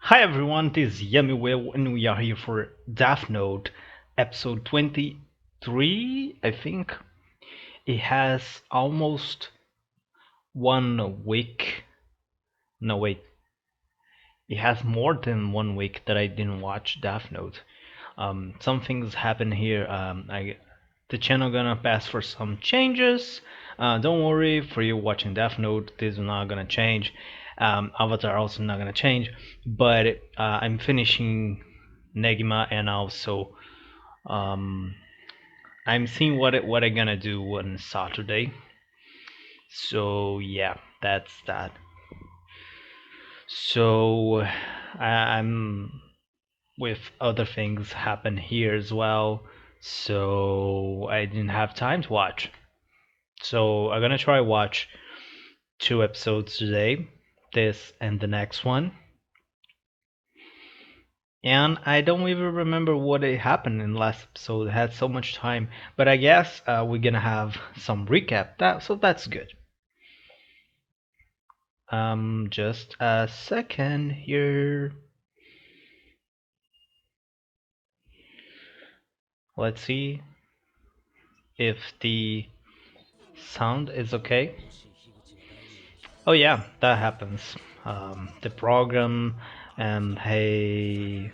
Hi everyone, this is YamiWill and we are here for Death Note episode 23, I think. It has almost 1 week. No, wait. It has more than 1 week that I didn't watch Death Note. Some things happen here. The channel gonna pass for some changes. Don't worry, for you watching Death Note, this is not gonna change. Avatar also not gonna change, but I'm finishing Negima and also um, I'm seeing what I'm gonna do on Saturday. So yeah, that's that. So I'm with other things happen here as well, so I didn't have time to watch. So I'm gonna try watch 2 episodes today, this and the next one. And I don't even remember what it happened in the last episode. I had so much time, but I guess we're gonna have some recap. So that's good. Just a second here. Let's see if the sound is okay. Oh yeah, that happens. The program and hey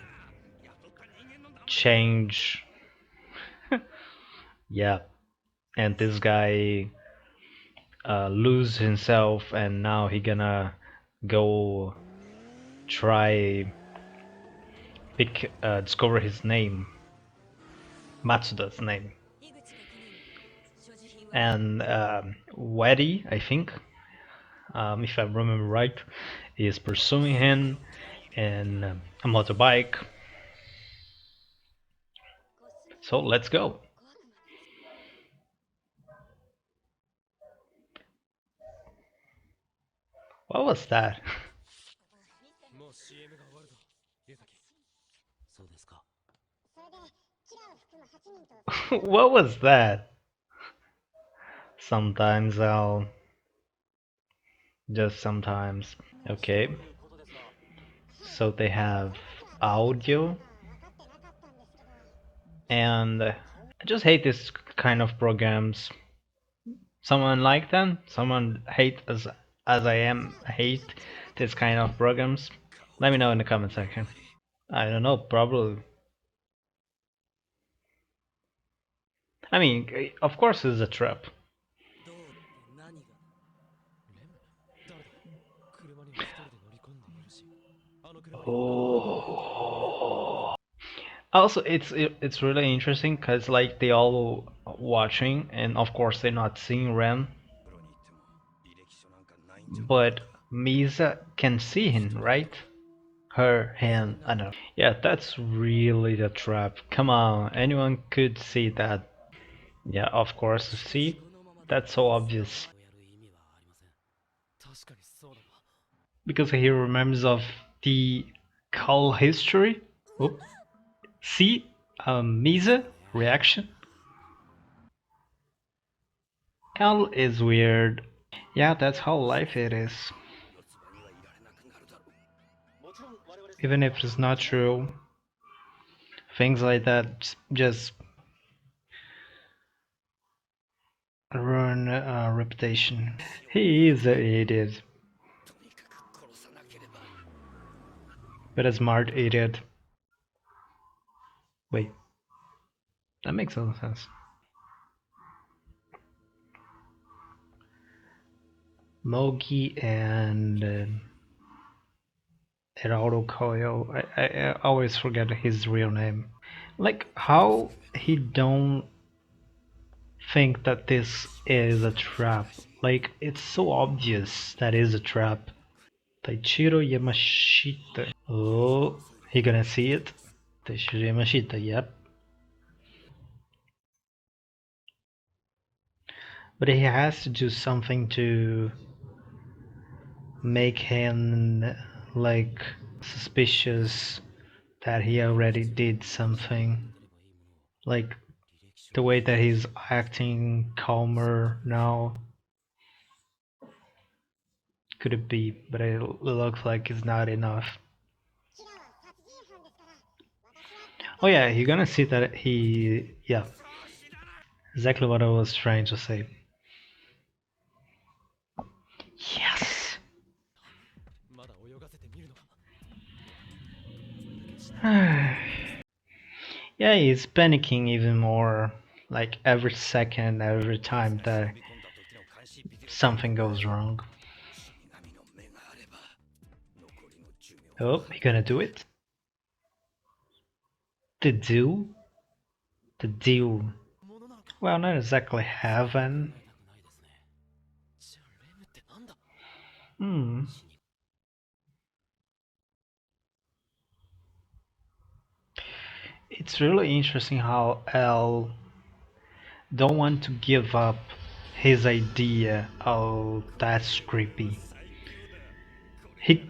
change. Yeah, and this guy lose himself, and now he gonna go try pick discover his name, Matsuda's name, and Weddy, I think, if I remember right, is pursuing him in a motorbike. So let's go. What was that? What was that? Sometimes I'll just sometimes. Okay, so they have audio, and I just hate this kind of programs. Someone like them, someone hate as I am hate this kind of programs. Let me know in the comment section. I don't know, probably. I mean, of course it's a trap. Oh. Also, it's really interesting because like they all watching, and of course they're not seeing Ren, but Misa can see him, right? Her hand, I know. Yeah, that's really the trap. Come on, anyone could see that. Yeah, of course. See, that's so obvious because he remembers of the call history. Oop. See, Misa reaction. Hell is weird. Yeah, that's how life it is. Even if it's not true, things like that just ruin reputation. He is an idiot, but a smart idiot. Wait, that makes no sense. Mogi and Geraldo Coyo. I always forget his real name. Like how he don't think that this is a trap. Like it's so obvious that is a trap. Taichiro Yamashita. Oh, he gonna see it? Taichiro Yamashita, yep. But he has to do something to make him like suspicious that he already did something. Like the way that he's acting calmer now. Could it be? But it looks like it's not enough. Oh yeah, you're gonna see that he, yeah, exactly what I was trying to say. Yes. Yeah, he's panicking even more, like every second, every time that something goes wrong. Oh, he gonna do it? The deal? The deal. Well, not exactly heaven. Hmm. It's really interesting how L don't want to give up his idea. Oh, that's creepy. He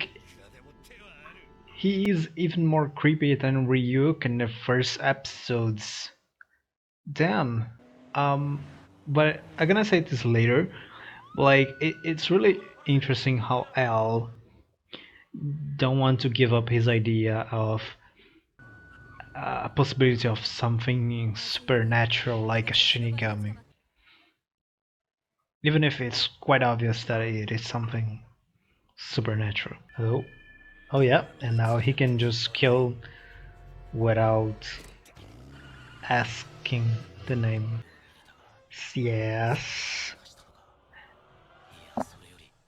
he is even more creepy than Ryuk in the first episodes. Damn. Um, but I'm gonna say this later. Like it's really interesting how L don't want to give up his idea of a possibility of something supernatural like a Shinigami, even if it's quite obvious that it is something supernatural. Oh, oh yeah, and now he can just kill without asking the name. Yes,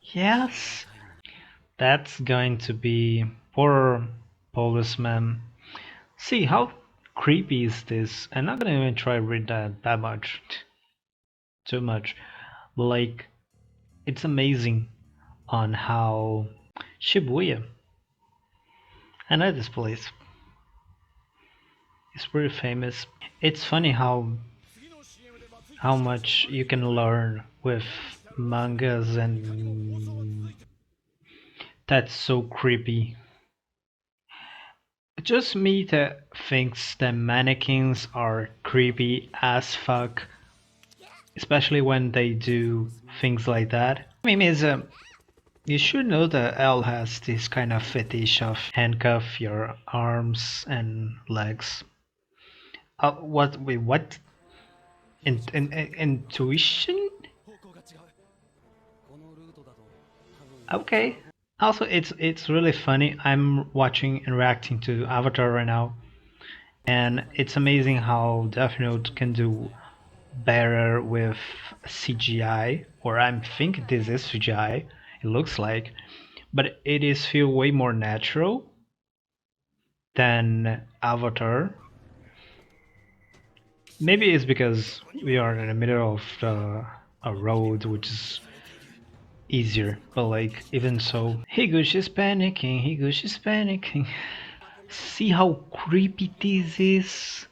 yes. That's going to be poor policeman. See how creepy is this? I'm not gonna even try to read that much, too much. Like it's amazing on how Shibuya. I know this place. It's pretty famous. It's funny how much you can learn with mangas and that's so creepy. Just me that thinks that mannequins are creepy as fuck, especially when they do things like that. I mean, you should know that L has this kind of fetish of handcuff your arms and legs. What? Wait, what? Intuition? Okay. Also, it's really funny. I'm watching and reacting to Avatar right now, and it's amazing how Death Note can do better with CGI, or I'm thinking this is CGI. It looks like, but it is feel way more natural than Avatar. Maybe it's because we are in the middle of a road, which is easier. But like, even so, Higushi's panicking. Higushi's panicking. See how creepy this is,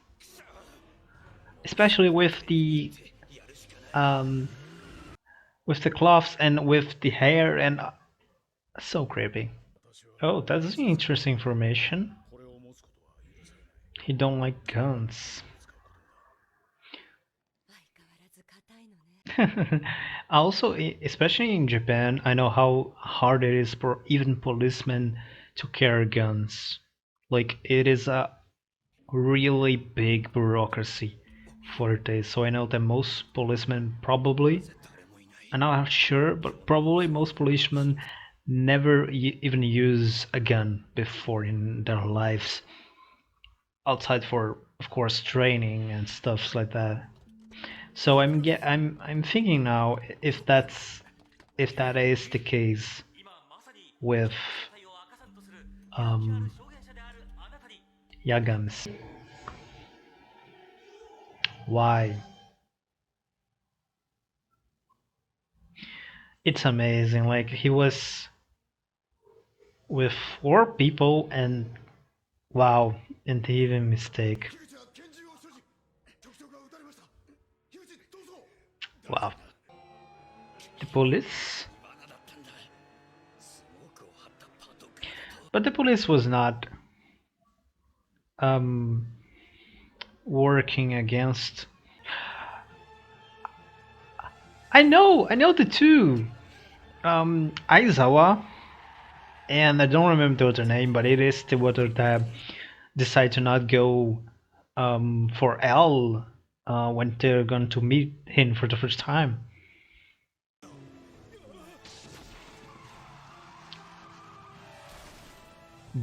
especially um with the cloths and with the hair and so creepy. Oh, that's interesting information. He don't like guns. Also, especially in Japan, I know how hard it is for even policemen to carry guns. Like it is a really big bureaucracy for this. So I know that most policemen probably, I'm not sure, but probably most policemen never even use a gun before in their lives, outside for, of course, training and stuff like that. So I'm thinking now if that is the case with um, Yagams. Why? It's amazing. Like he was with four people and wow, and he even mistake. Wow. The police? But the police was not um, working against. I know the two. Aizawa, and I don't remember the other name, but it is the other that decide to not go for L when they're going to meet him for the first time.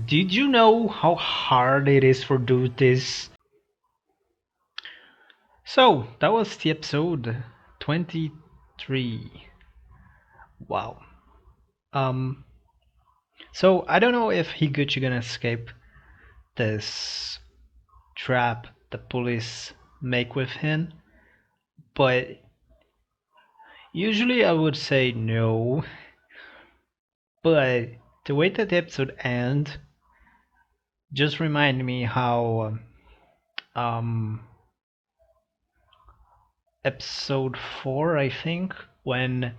Did you know how hard it is for do this? So that was the episode 23. Wow. Um. So I don't know if Higuchi gonna escape this trap the police make with him, but usually I would say no. But the way that the episode ends just remind me how um episode 4, I think, when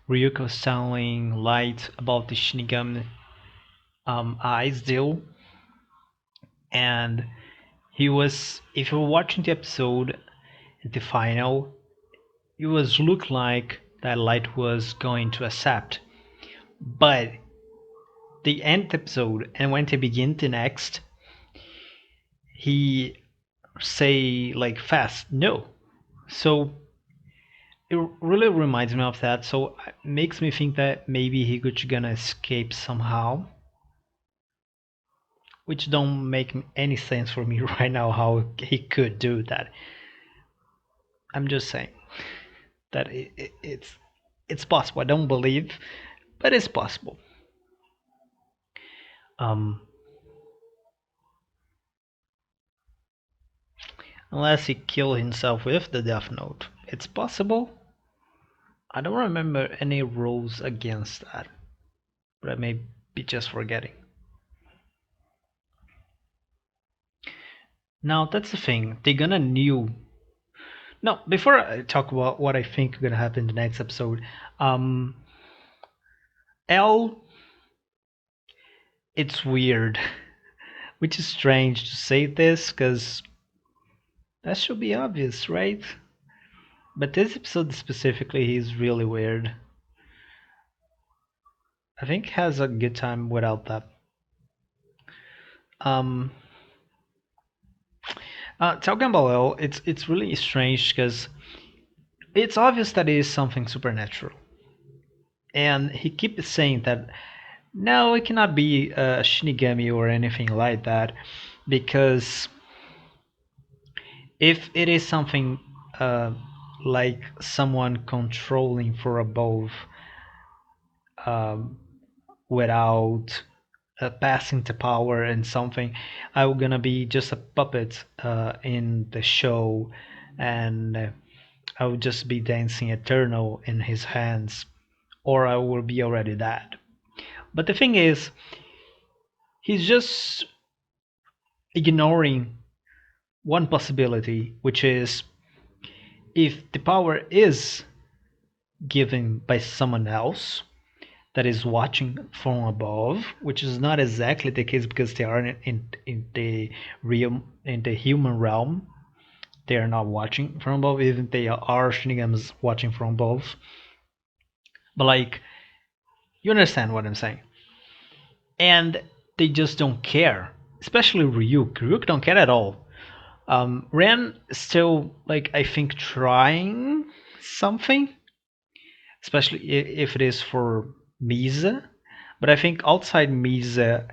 Ryuko's telling Light about the Shinigami eyes deal, and he was, if you were watching the episode, the final, it was look like that Light was going to accept, but the end episode and when they begin the next, he say like fast no. So it really reminds me of that. So it makes me think that maybe Higuchi gonna escape somehow, which don't make any sense for me right now how he could do that. I'm just saying that it's possible. I don't believe, but it's possible. Um, unless he killed himself with the Death Note, it's possible. I don't remember any rules against that, but I may be just forgetting. Now that's the thing. They're gonna new. Now, before I talk about what I think is gonna happen in the next episode, um, L, it's weird, which is strange to say this because that should be obvious, right? But this episode specifically is really weird. I think has a good time without that. Um, talking about L, it's really strange because it's obvious that it is something supernatural, and he keeps saying that no, it cannot be a Shinigami or anything like that, because if it is something uh, like someone controlling for above um, without passing the power and something, I'm gonna be just a puppet in the show, and I will just be dancing eternal in his hands, or I will be already dead. But the thing is, he's just ignoring one possibility, which is if the power is given by someone else that is watching from above, which is not exactly the case because they are in the real in the human realm. They are not watching from above, even they are Shinigams watching from above. But like, you understand what I'm saying? And they just don't care. Especially Ryuk. Ryuk don't care at all. Ren still like I think trying something, especially if it is for Misa. But I think outside Misa,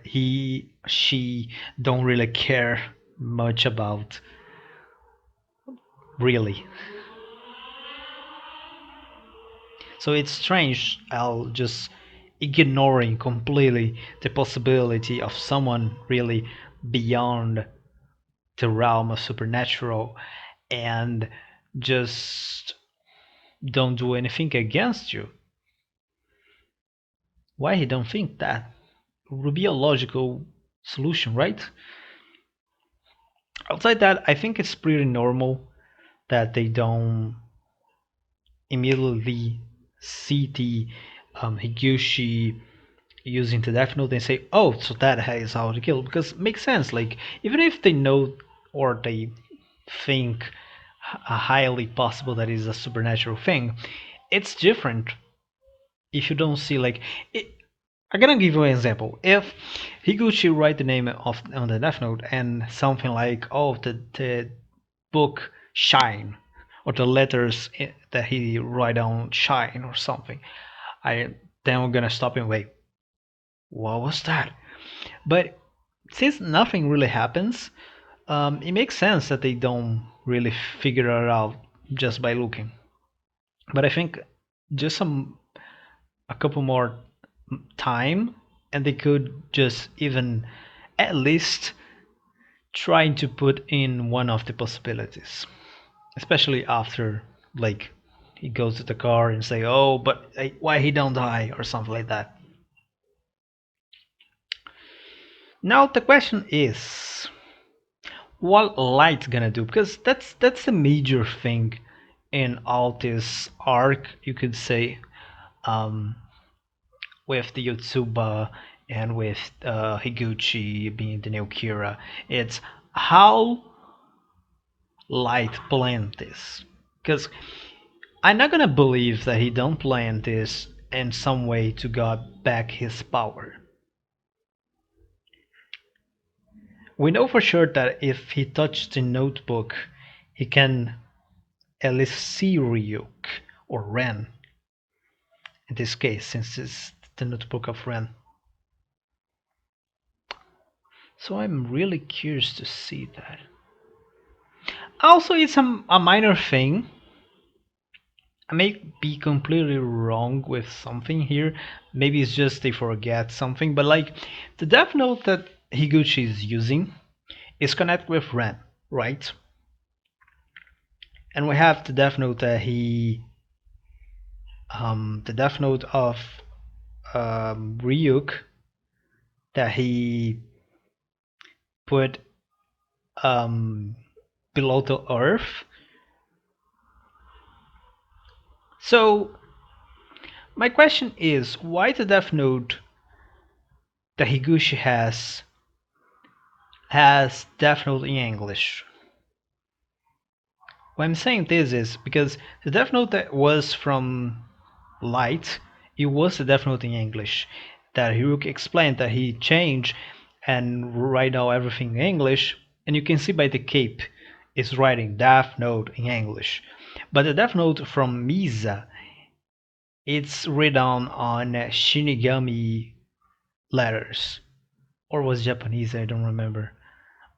she don't really care much about really. So it's strange. I'll just ignoring completely the possibility of someone really beyond the realm of supernatural and just don't do anything against you. Why he don't think that? It would be a logical solution, right? Outside that, I think it's pretty normal that they don't immediately see the Higuchi using the Death Note and say, "Oh, so that is how to kill," because it makes sense. Like even if they know or they think highly possible that is a supernatural thing, it's different if you don't see like it. I'm gonna give you an example. If Higuchi write the name of on the Death Note and something like, oh, the book Shine, or the letters that he write down Shine or something, I then we're gonna stop and wait. What was that? But since nothing really happens, it makes sense that they don't really figure it out just by looking. But I think just a couple more time, and they could just even at least trying to put in one of the possibilities, especially after like he goes to the car and say, "Oh, but why he don't die?" or something like that. Now the question is, what Light gonna do? Because that's the major thing in all this arc, you could say, um, with the Yotsuba and with Higuchi being the new Kira. It's how Light planned this. Because I'm not gonna believe that he don't plan this in some way to get back his power. We know for sure that if he touched the notebook, he can at least see Ryuk or Ren in this case, since it's the notebook of Ren. So I'm really curious to see that. Also, it's a minor thing. I may be completely wrong with something here. Maybe it's just they forget something, but like the Death Note that Higuchi is using is connected with Ren, right? And we have the Death Note that the Death Note of Ryuk that he put um, below the earth. So my question is, why the Death Note that Higuchi has Death Note in English? Why I'm saying this is because the Death Note that was from Light, it was the Death Note in English. That Hiruk explained that he changed and write now everything in English, and you can see by the cape is writing Death Note in English. But the Death Note from Misa, it's written on Shinigami letters, or was Japanese? I don't remember.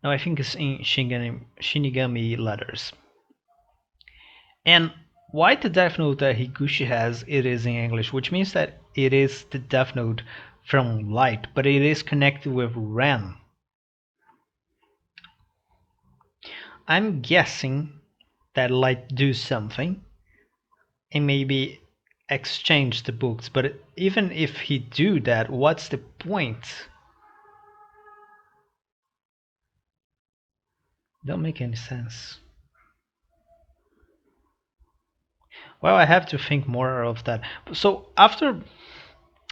No, I think it's in Shinigami letters. And why the Death Note that Higuchi has, it is in English, which means that it is the Death Note from Light, but it is connected with Ren. I'm guessing that Light do something and maybe exchange the books, but even if he do that, what's the point? Don't make any sense. Well, I have to think more of that. So after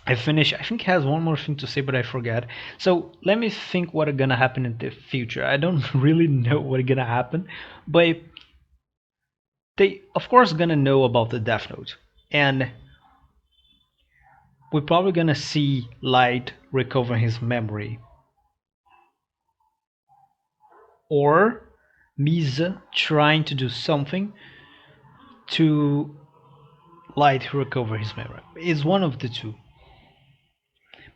I finish, I think he has one more thing to say, but I forget. So let me think what is gonna happen in the future. I don't really know what is gonna happen, but they of course gonna know about the Death Note, and we're probably gonna see Light recover his memory, or Misa trying to do something to Light recover his memory. It's one of the two.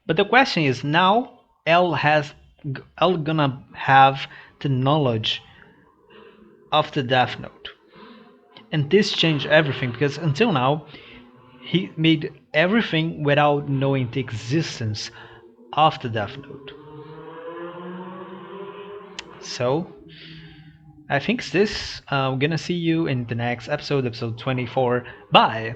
But the question is now L gonna have the knowledge of the Death Note. And this changed everything because until now he made everything without knowing the existence of the Death Note. So I think this. I'm gonna see you in the next episode, episode 24. Bye!